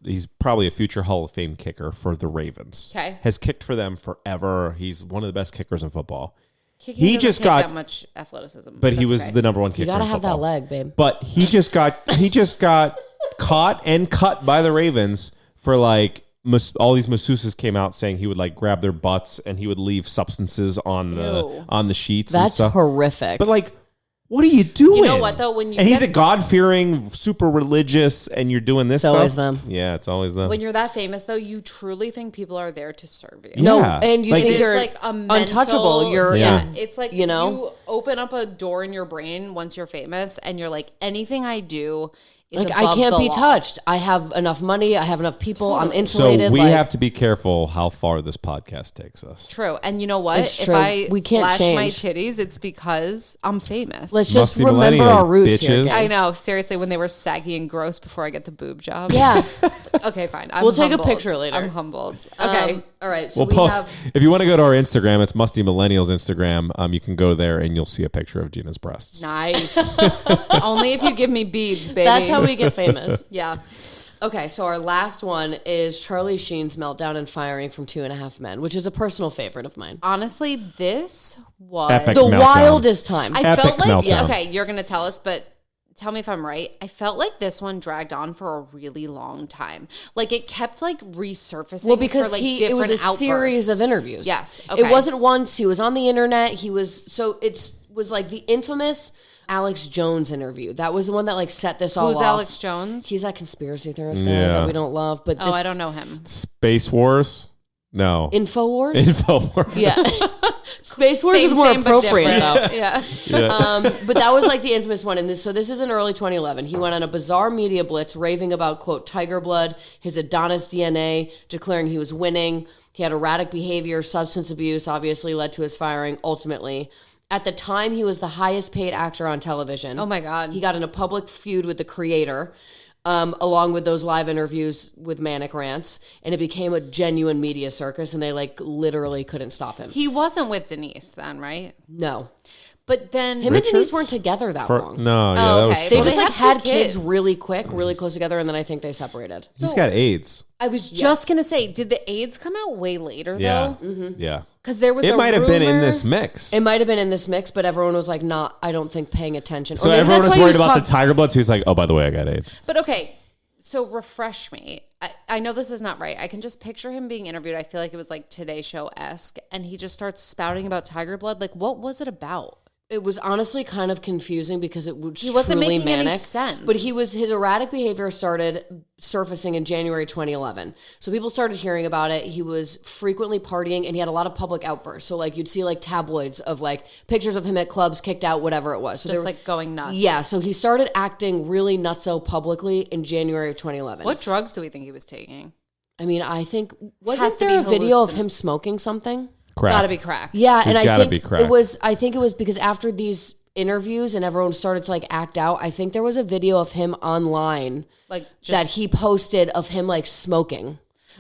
he's probably a future Hall of Fame kicker for the Ravens. Okay. Has kicked for them forever. He's one of the best kickers in football. Kicking He doesn't just take got- that much athleticism, But he that's was okay. the number one kicker. You gotta in have that football. leg, babe. But he just got caught and cut by the Ravens for like all these masseuses came out saying he would like grab their butts and he would leave substances on Ew. the sheets. And That's stuff. horrific. But like, what are you doing? You know what, though? When you and he's get- a God-fearing, super religious, and you're doing this It's stuff. always them. Yeah, it's always them. When you're that famous, though, you truly think people are there to serve you. no, Yeah. and you Like- think It is you're like a mental, untouchable. You're Yeah. It's like You know? you open up a door in your brain once you're famous, and you're like, anything I do is like I above can't the be law. touched. I have enough money. I have enough people. I'm Totally. So insulated. we like, have to be careful how far this podcast takes us. True, and you know what? It's If true. I We can't flash my change. titties, it's because I'm famous. Let's just Musty remember millennials, our roots here. bitches. guys. I know, seriously, when they were saggy and gross before I get the boob job. Yeah. Okay, fine. I'm We'll take a humbled. picture later. I'm humbled. Okay. All right. So Well, we Paul, have. if you want to go to our Instagram, it's Musty Millennials Instagram. You can go there and you'll see a picture of Gina's breasts. Nice. Only if you give me beads, baby. That's how we get famous. Yeah. Okay, so our last one is Charlie Sheen's meltdown and firing from 2.5 Men, which is a personal favorite of mine. Honestly, this was Epic The meltdown. wildest time. I Epic felt like meltdown. okay, you're gonna tell us, but tell me if I'm right. I felt like this one dragged on for a really long time. Like it kept like resurfacing. Well, because for, like, it was a different series outbursts. of interviews. Yes, It okay. wasn't once. He was on the internet. He was was like the infamous Alex Jones interview. That was the one that like set this all Who's off. Alex Jones? He's that conspiracy theorist guy Yeah. that we don't love. But I don't know him. Space Wars? No. InfoWars? InfoWars. Yeah. Space Wars is more but appropriate different. though. Yeah. But that was like the infamous one. And this is in early 2011. He went on a bizarre media blitz raving about, quote, Tiger Blood, his Adonis DNA, declaring he was winning. He had erratic behavior, substance abuse, obviously led to his firing ultimately. At the time, he was the highest paid actor on television. Oh my God. He got in a public feud with the creator, along with those live interviews with Manic Rants. And it became a genuine media circus, and they like literally couldn't stop him. He wasn't with Denise then, right? No. But then Him and Denise Richards? weren't together that long. No, yeah, Oh, that okay. was They Well, just they like had had two kids kids. really quick, really close together, and then I think they separated. He's got AIDS. I was just gonna say, did the AIDS come out way later Yeah. though? Yeah. Because there was It a might have been in rumor- this mix. It might have been in this mix, but everyone was like, not, I don't think, paying attention. So Or maybe everyone that's was why he worried about talk- the Tiger Blood. So he's like, oh, by the way, I got AIDS. But okay, so refresh me. I know this is not right. I can just picture him being interviewed. I feel like it was like Today Show-esque, and he just starts spouting about Tiger Blood. Like, what was it about? It was honestly kind of confusing because it was He wasn't truly making any manic. sense. But his erratic behavior started surfacing in January 2011. So people started hearing about it. He was frequently partying, and he had a lot of public outbursts. So like you'd see like tabloids of like pictures of him at clubs, kicked out, whatever it was. So Just there- like going nuts. yeah. So he started acting really nutso publicly in January of 2011. What drugs do we think he was taking? I mean, I think Has wasn't to there a be video of hallucin- him smoking something? Crack. Gotta be crack. Yeah, He's and I gotta think be crack. it was. I think it was because after these interviews and everyone started to like act out, I think there was a video of him online Like that he posted of him like smoking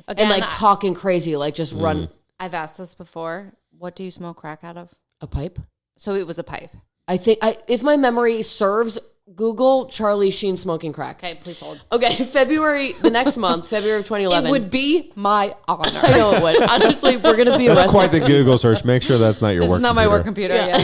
again, and like talking crazy, like just run I've asked this before. What do you smoke crack out of? a pipe. So it was a pipe. I think if my memory serves, Google Charlie Sheen smoking crack. Okay, please hold. Okay, the next month, February of 2011. It would be my honor. I know it would. Honestly, we're going to be That's arrested. quite the Google search. Make sure that's not your This work is not my work computer. Yeah.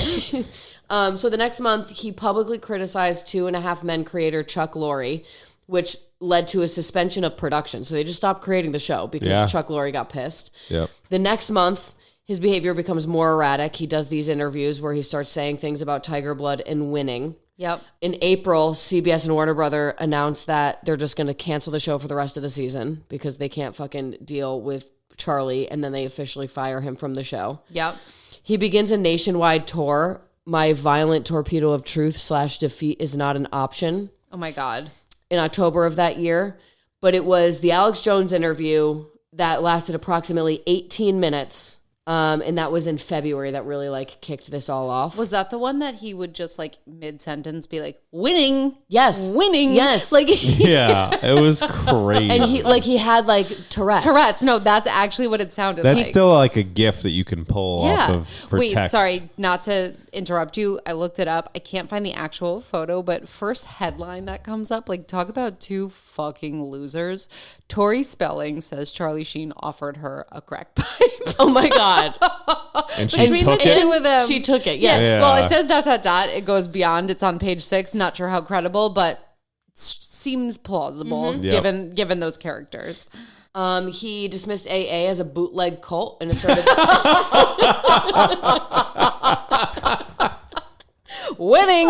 So the next month, he publicly criticized 2.5 Men creator Chuck Lorre, which led to a suspension of production. So they just stopped creating the show because Chuck Lorre got pissed. Yep. The next month, his behavior becomes more erratic. He does these interviews where he starts saying things about Tiger Blood and winning. Yep. In April, CBS and Warner Brother announced that they're just going to cancel the show for the rest of the season because they can't fucking deal with Charlie, and then they officially fire him from the show. Yep. He begins a nationwide tour. My violent torpedo of truth / defeat is not an option. Oh my God. In October of that year. But it was the Alex Jones interview that lasted approximately 18 minutes. And that was in February that really like kicked this all off. Was that the one that he would just like mid-sentence be like, winning? Yes. Winning? Yes. Like Yeah, it was crazy. And he had like Tourette's. Tourette's. No, that's actually what it sounded like. That's still like a gift that you can pull off of for Wait, text. sorry, not to interrupt you. I looked it up. I can't find the actual photo, but first headline that comes up, like talk about two fucking losers. Tori Spelling says Charlie Sheen offered her a crack pipe. Oh my God. And she Between took the it. two of them. She took it. Yes. Yeah. Well, it says ... It goes beyond. It's on page 6. Not sure how credible, but seems plausible Yep. given those characters. He dismissed AA as a bootleg cult and asserted Winning.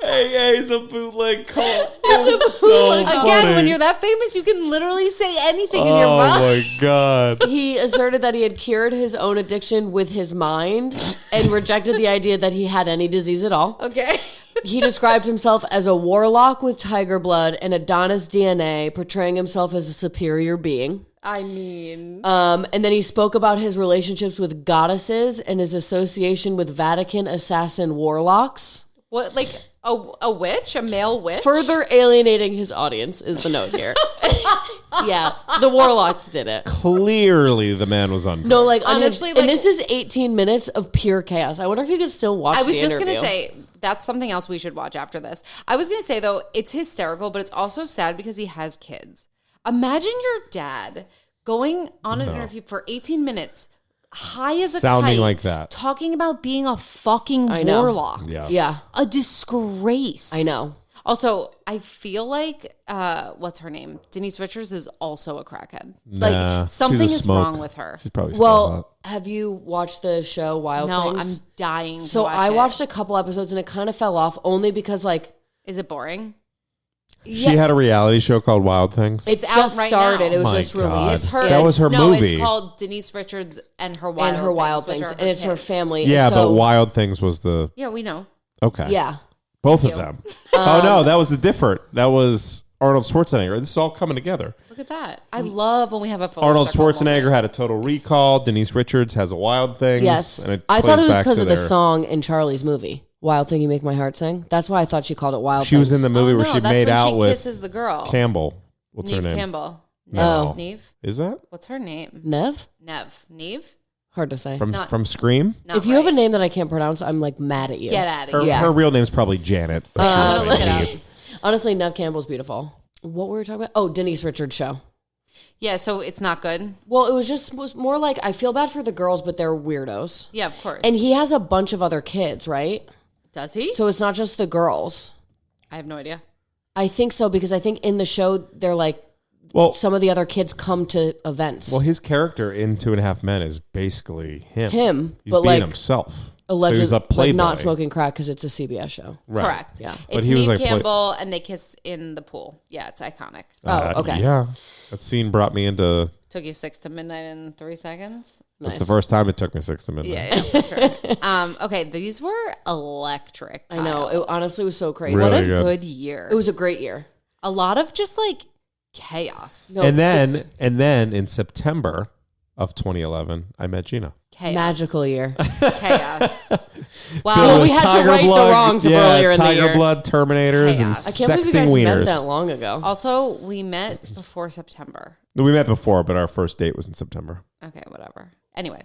AA's a bootleg cult. Again, when you're that famous, you can literally say anything in your Oh mouth. my God. he asserted that he had cured his own addiction with his mind and rejected the idea that he had any disease at all. Okay. He described himself as a warlock with tiger blood and Adonis DNA, portraying himself as a superior being. I mean, And then he spoke about his relationships with goddesses and his association with Vatican assassin warlocks. what, like a witch, a male witch? Further alienating his audience is the note here. Yeah, the warlocks did it. Clearly, the man was on. No, like Honestly, and like- this is 18 minutes of pure chaos. I wonder if you could still watch. I was the just going to interview. say, that's something else we should watch after this. I was going to say, though, it's hysterical, but it's also sad because he has kids. Imagine your dad going on an interview for 18 minutes, high as a Sounding kite, like that. talking about being a fucking know. warlock. Yeah. Yeah, A disgrace. I know. Also, I feel like, what's her name? Denise Richards is also a crackhead. Nah, Like, something she's a is smoke. wrong with her. She's probably still Well, have you watched the show Wild No, Things? I'm dying to So watch I it. watched a couple episodes and it kind of fell off only because like Is it boring? She had a reality show called Wild Things. it's out just right started. now. It was My just God. released. It's her. That was her no, movie. it's called Denise Richards and her Wild and her Wild Things, Things, which are and it's her kids. family. Yeah, and so, but Wild Things was the Yeah, we know. okay. yeah. Both of you. them. Oh no, that was the different. That was Arnold Schwarzenegger. This is all coming together. Look at that. I love when we have a full Arnold circle Schwarzenegger moment. had a Total Recall. Denise Richards has a Wild Things. Yes, and I thought plays it was back because to of the their- song in Charlie's movie, "Wild Thing You Make My Heart Sing." That's why I thought she called it "Wild." She was in Things. the movie Oh, where no, she that's made when out she with kisses the girl. Campbell. What's Neve her name? Campbell. No. Neve. Is that What's her name? Nev. Neve. Hard to say. Not- from Scream? Not If you have a right. name that I can't pronounce, I'm like mad at you. Get out Her, of here. Yeah. her real name's probably Janet. But she I'm went gonna by look it up. Neve. Honestly, Nev Campbell's beautiful. What were we talking about? Oh, Denise Richards' show. Yeah, so it's not good. Well, it was more like I feel bad for the girls, but they're weirdos. Yeah, of course. And he has a bunch of other kids, right? Does he? So it's not just the girls. I have no idea. I think so because I think in the show they're like Well, some of the other kids come to events. well, his character in 2.5 Men is basically him. He's but being like himself. alleged, so he's a like playboy. not smoking crack because it's a CBS show. Right. Correct. Yeah. But It's he was Neve like Campbell, and they kiss in the pool. Yeah, it's iconic. Oh, okay. Yeah. That scene brought me into. Took you 6 to midnight in 3 seconds. That's the first time it took me 6 to midnight. Yeah, for sure. Okay, these were electric. I know. It honestly was so crazy. Really What a good. good year. It was a great year. a lot of just like chaos. No, And then in September, of 2011, I met Gina. Chaos. Magical year. Chaos. Filled Wow. with we had to Tiger right the Blood, wrongs of earlier in the Tiger year. Blood, Terminators, Chaos. and I can't believe you Sexting guys met Wieners. that long ago. Also, we met before September. We met before, but our first date was in September. Okay, whatever. Anyway,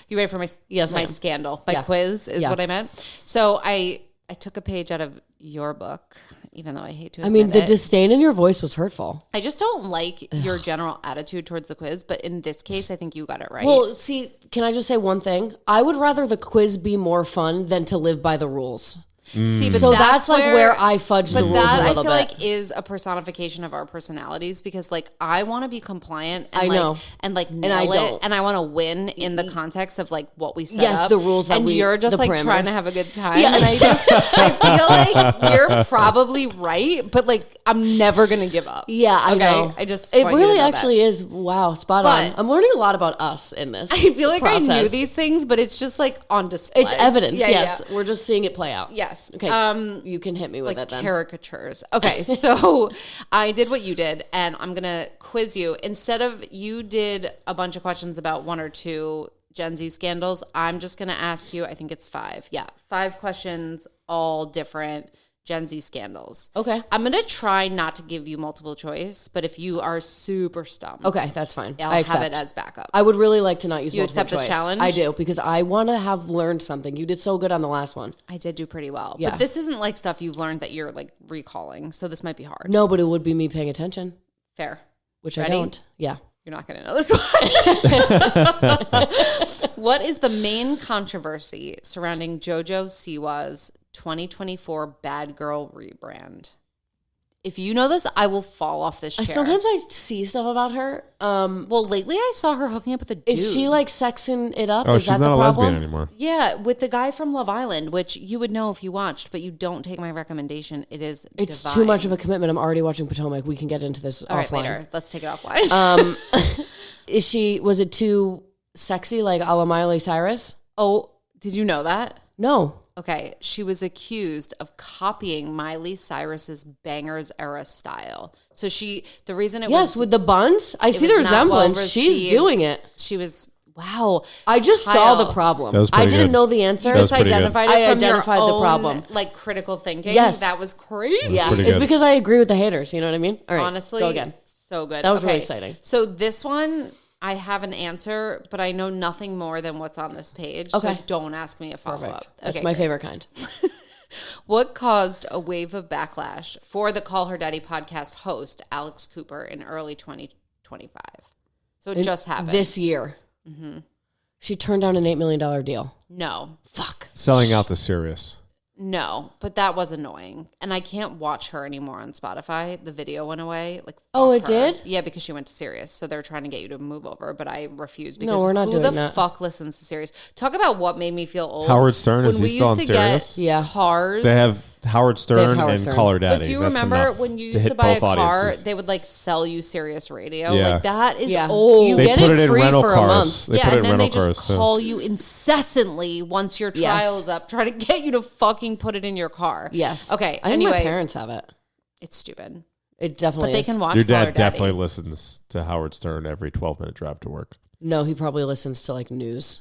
you ready for my Yes, I my am. scandal? My Yeah. quiz is Yeah. what I meant. So I took a page out of your book, even though I hate to I mean, admit the it. disdain in your voice was hurtful. I just don't like your general attitude towards the quiz, but in this case, I think you got it right. Well, see, can I just say one thing? I would rather the quiz be more fun than to live by the rules. See, but So that's like where I fudge the But rules that a I little feel bit. like is a personification of our personalities because like I want to be compliant and I like know. and like I nail it don't. and I want to win in the context of like what we set Yes, up. the rules that and we- you're just the like trying parameters. to have a good time. Yes. And I feel like you're probably right, but like I'm never gonna give up. Yeah, I Okay? know. I just it want you to really know that. actually is. Wow, spot But- on. I'm learning a lot about us in this. I feel like process. I knew these things, but it's just like on display. It's evidence. Yeah, yes, yeah. we're just seeing it play out. Yes. Okay. You can hit me with like it then. caricatures. Okay, so I did what you did, and I'm gonna quiz you. Instead of you did a bunch of questions about one or two Gen Z scandals, I'm just gonna ask you. I think it's 5. Yeah, 5 questions, all different Gen Z scandals. Okay. I'm gonna try not to give you multiple choice, but if you are super stumped, Okay, that's fine. I'll I accept. have it as backup. I would really like to not use You multiple accept this choice. challenge? I do, because I want to have learned something. You did so good on the last one. I did do pretty well, Yeah. but this isn't like stuff you've learned that you're like recalling, so this might be hard. No, but it would be me paying attention, Fair. which Ready? I don't. Yeah. You're not going to know this one. What is the main controversy surrounding JoJo Siwa's 2024 Bad Girl rebrand? If you know this, I will fall off this chair. Sometimes I see stuff about her. Well, lately I saw her hooking up with a dude. Is she like sexing it up? Oh, Is she's that not the a problem? lesbian anymore. Yeah, with the guy from Love Island, which you would know if you watched, but you don't take my recommendation. It is It's divine. too much of a commitment. I'm already watching Potomac. We can get into this All right, offline. later. Let's take it offline. Was it too sexy, like a la Miley Cyrus? Oh, did you know that? No. Okay, she was accused of copying Miley Cyrus's Bangers era style. So the reason it Yes, was with the buns. I see was the not well resemblance. She's received. doing it. She was wow. I just saw Kyle. the problem. That was I pretty didn't good. know the answer. That was Just pretty good. identified it I from identified your the own, problem. like critical thinking. Yes. That was crazy. Yeah, pretty it's good. because I agree with the haters. You know what I mean? All right, Honestly, go again. so good. That was really exciting. So this one, I have an answer, but I know nothing more than what's on this page. Okay. So don't ask me a follow-up. Perfect. That's Okay, my great. favorite kind. What caused a wave of backlash for the Call Her Daddy podcast host, Alex Cooper, in early 2025? So it just happened. This year. She turned down an $8 million deal. No. Fuck. Selling out to Sirius. No, but that was annoying. And I can't watch her anymore on Spotify. The video went away. Like, Oh, fuck it her. did? Yeah, because she went to Sirius. So they're trying to get you to move over, but I refuse because we're not who doing the that. fuck listens to Sirius? Talk about what made me feel old. Howard Stern, is When he we still on used to get Sirius? Yeah. cars. They have Howard Stern Howard and Stern. Call Her Daddy. But do you That's remember enough when you to used hit to buy a both car, audiences. they would like sell you Sirius Radio? Yeah. Like that is Yeah. old. You They get put it it in free rental for a cars. month. They yeah, put it and in then they rental just cars. call you incessantly once your Yes. trial's up, trying to get you to fucking put it in your car. Yes. Okay. I think Anyway, my parents have it. it's stupid, It definitely but they is. can watch. Your Call Her dad Daddy. definitely listens to Howard Stern every 12-minute drive to work. No, he probably listens to like news.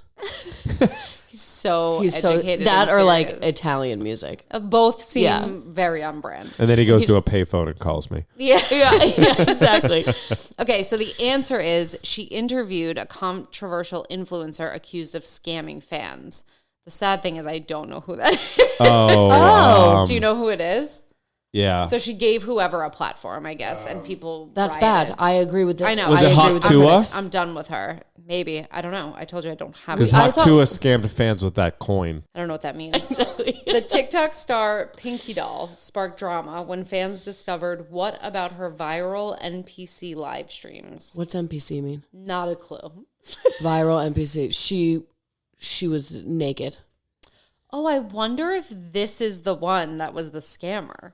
He's so He's so educated. that in or like Sirius. Italian music. Both seem Yeah. very on brand. And then he goes to a payphone and calls me. Yeah. Yeah, exactly. Okay, so the answer is she interviewed a controversial influencer accused of scamming fans. The sad thing is I don't know who that is. Oh. Do you know who it is? Yeah. So she gave whoever a platform, I guess, and people That's rioted. bad. I agree with that. I know. Was I it agree Hawk with the Tua? critics. I'm done with her. Maybe. I don't know. I told you I don't have Because it. Hawk Tua scammed fans with that coin. I don't know what that means. The TikTok star Pinky Doll sparked drama when fans discovered what about her viral NPC live streams. What's NPC mean? Not a clue. Viral NPC. She was naked. Oh, I wonder if this is the one that was the scammer.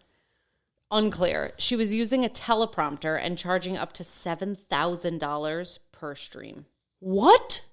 Unclear. She was using a teleprompter and charging up to $7,000 per stream. What?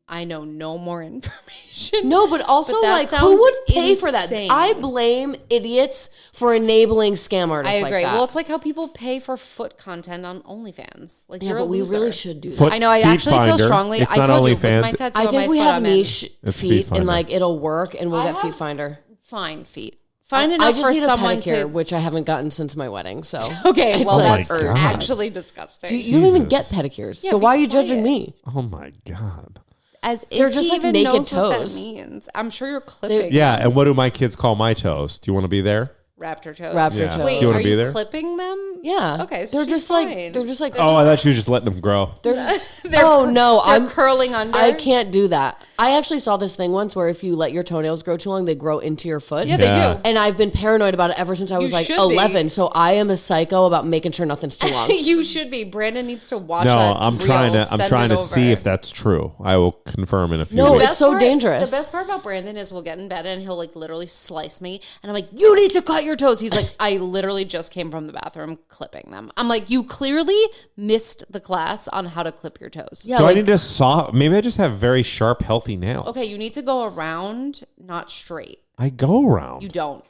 I know no more information. No, but also, that like, sounds who would pay for that? insane. I blame idiots for enabling scam artists I agree. like that. Well, it's like how people pay for foot content on OnlyFans. Like, yeah, you're but a we loser. really should do that. Foot I know. I feet actually feel finder. strongly. It's I not told you, OnlyFans. with my tattoo I on think my we foot, have I'm in. niche It's feet, Feet Finder. and like it'll work, and we'll I get have Feet Finder. Fine feet. Fine I enough just for need a someone pedicure, to. which I haven't gotten since my wedding. So Okay, well, Oh my that's God. actually disgusting. you don't even Jesus. get pedicures. Yeah, so be why are you quiet. judging me? Oh my God. As They're if just he like even naked knows what that toes. means. I'm sure you're clipping Yeah, them. and what do my kids call my toes? Do you want to be there? Raptor toes. Raptor Yeah. toes. Wait, Do you are wanna be you there? clipping them? Yeah. Okay, so they're she's just fine. like they're just like Oh, I thought she was just letting them grow. they're just, They're- oh no, They're I'm curling under. I can't do that. I actually saw this thing once where if you let your toenails grow too long, they grow into your foot. Yeah, Yeah. they do. And I've been paranoid about it ever since I was You like should be. 11. So I am a psycho about making sure nothing's too long. You should be. Brandon needs to watch No, that. I'm reel, trying to. I'm send trying it to see over. if that's true. I will confirm in a few No, weeks. it's so dangerous. The best part about Brandon is we'll get in bed and he'll like literally slice me, and I'm like, "You need to cut your toes." He's like, "I literally just came from the bathroom clipping them." I'm like, "You clearly missed the class on how to clip your toes." Yeah, Do I like, need to saw? Maybe I just have very sharp, healthy nails. Okay, you need to go around, not straight. I go around. You don't.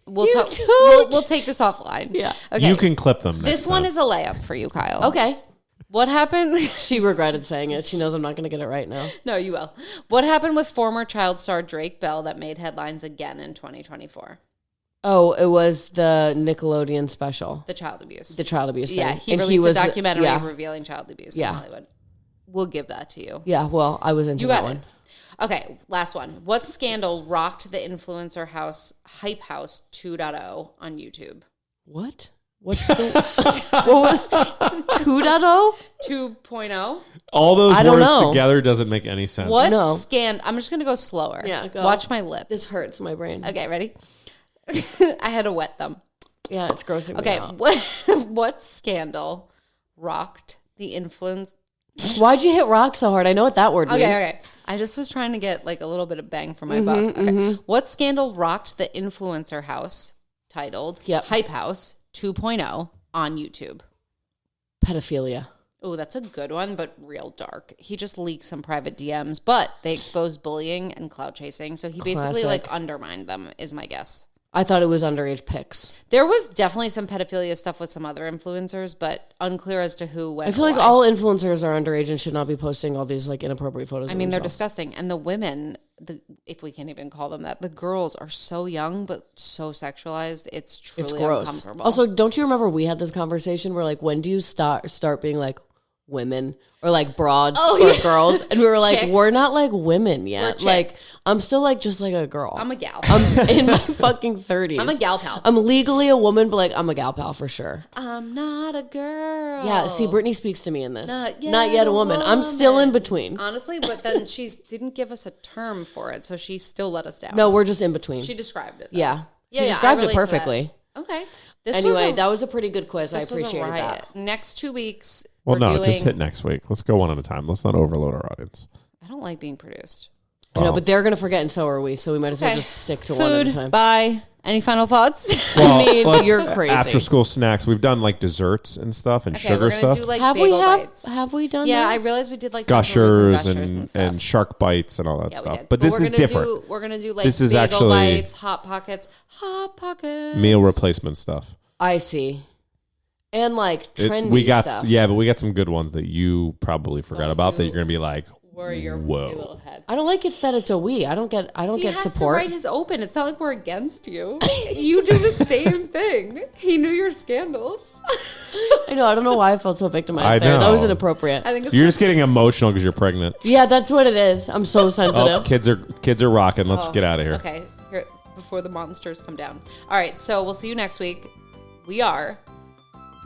We'll You talk. don't? We'll take this offline. Yeah. Okay. You can clip them. This one is a layup for you, Kyle. okay. What happened? She regretted saying it. She knows I'm not going to get it right now. No, you will. What happened with former child star Drake Bell that made headlines again in 2024? Oh, it was the Nickelodeon special, The child abuse. the child abuse thing. Yeah, he And released was, a documentary Yeah, revealing child abuse Yeah. in Hollywood. We'll give that to you. yeah. Well, I was into You that got one. it. Okay, last one. What scandal rocked the influencer house Hype House 2.0 on YouTube? What? What's the what was 2.0? 2.0? All those I don't words know. together doesn't make any sense. What No. I'm just going to go slower. Yeah, go. Watch my lips. This hurts my brain. Okay, ready? I had to wet them. Yeah, it's grossing Okay, me out. what scandal rocked the influence? Why'd you hit rock so hard? I know what that word means. Okay. I just was trying to get like a little bit of bang for my buck. Okay. What scandal rocked the influencer house titled Yep. Hype House 2.0 on YouTube? Pedophilia. Oh, that's a good one, but real dark. He just leaked some private DMs, but they exposed bullying and clout chasing. So he basically Classic. like undermined them, is my guess. I thought it was underage pics. There was definitely some pedophilia stuff with some other influencers, but unclear as to who went. I feel like away. all influencers are underage and should not be posting all these like inappropriate photos. I mean, they're themselves. disgusting. And the women, if we can even call them that, the girls are so young but so sexualized. It's truly It's gross. uncomfortable. Also, don't you remember we had this conversation where like, when do you start being like women or like broads or yeah. girls? And we were like, Chicks. we're not like women yet. We're Like, chicks. I'm still like just like a girl. I'm a gal. I'm in my fucking 30s. I'm a gal pal. I'm legally a woman, but like I'm a gal pal for sure. I'm not a girl. Yeah, see, Brittany speaks to me in this. Not Not yet a woman. I'm still in between. Honestly, but then she didn't give us a term for it, so she still let us down. No, we're just in between. She described it. though. Yeah. Yeah, She yeah, I described it relate to that. perfectly. Okay. This Anyway, was that was a pretty good quiz. I this was a appreciated riot. that. Next 2 weeks, Well, we're no, doing, just hit next week. Let's go one at a time. Let's not overload our audience. I don't like being produced. I know, Oh. but they're going to forget, and so are we. So we might as well Okay. just stick to one at a Food, time. bye. Any final thoughts? I mean, let's- you're crazy. After school snacks, we've done like desserts and stuff and Okay, sugar we're gonna stuff. do like have we bagel have bites. have we done Yeah, that? I realized we did like gushers gushers and, stuff. shark bites and all that Yeah, we stuff. did. But this we're is gonna different. We're gonna do like This is bagel actually- bites, hot pockets, Meal replacement stuff. I see. And like trendy we got stuff. yeah, but we got some good ones that you probably forgot about that you're gonna be like, Were your whoa. little head. I don't like it's a we. I don't get He has support. to write his open. It's not like we're against you. You do the same thing. He knew your scandals. I know. I don't know why I felt so victimized I there. That was know. inappropriate. I think it's You're just getting emotional because you're pregnant. Yeah, that's what it is. I'm so Oh, sensitive. kids are rocking. Let's get out of here. okay. Here, before the monsters come down. All right, so we'll see you next week. We are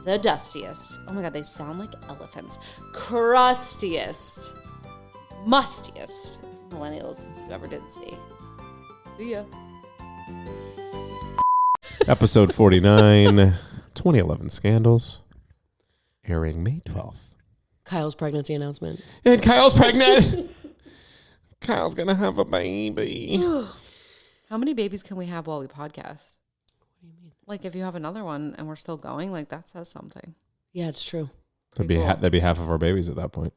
the dustiest. Oh my god, they sound like elephants. Crustiest, mustiest millennials you ever did see. See ya. Episode 49, 2011 Scandals, airing May 12th. Kyle's pregnancy announcement. And Kyle's pregnant. Kyle's gonna have a baby. How many babies can we have while we podcast? What do you mean? Like if you have another one and we're still going, like that says something. Yeah, it's true. That'd be Cool. that'd be half of our babies at that point.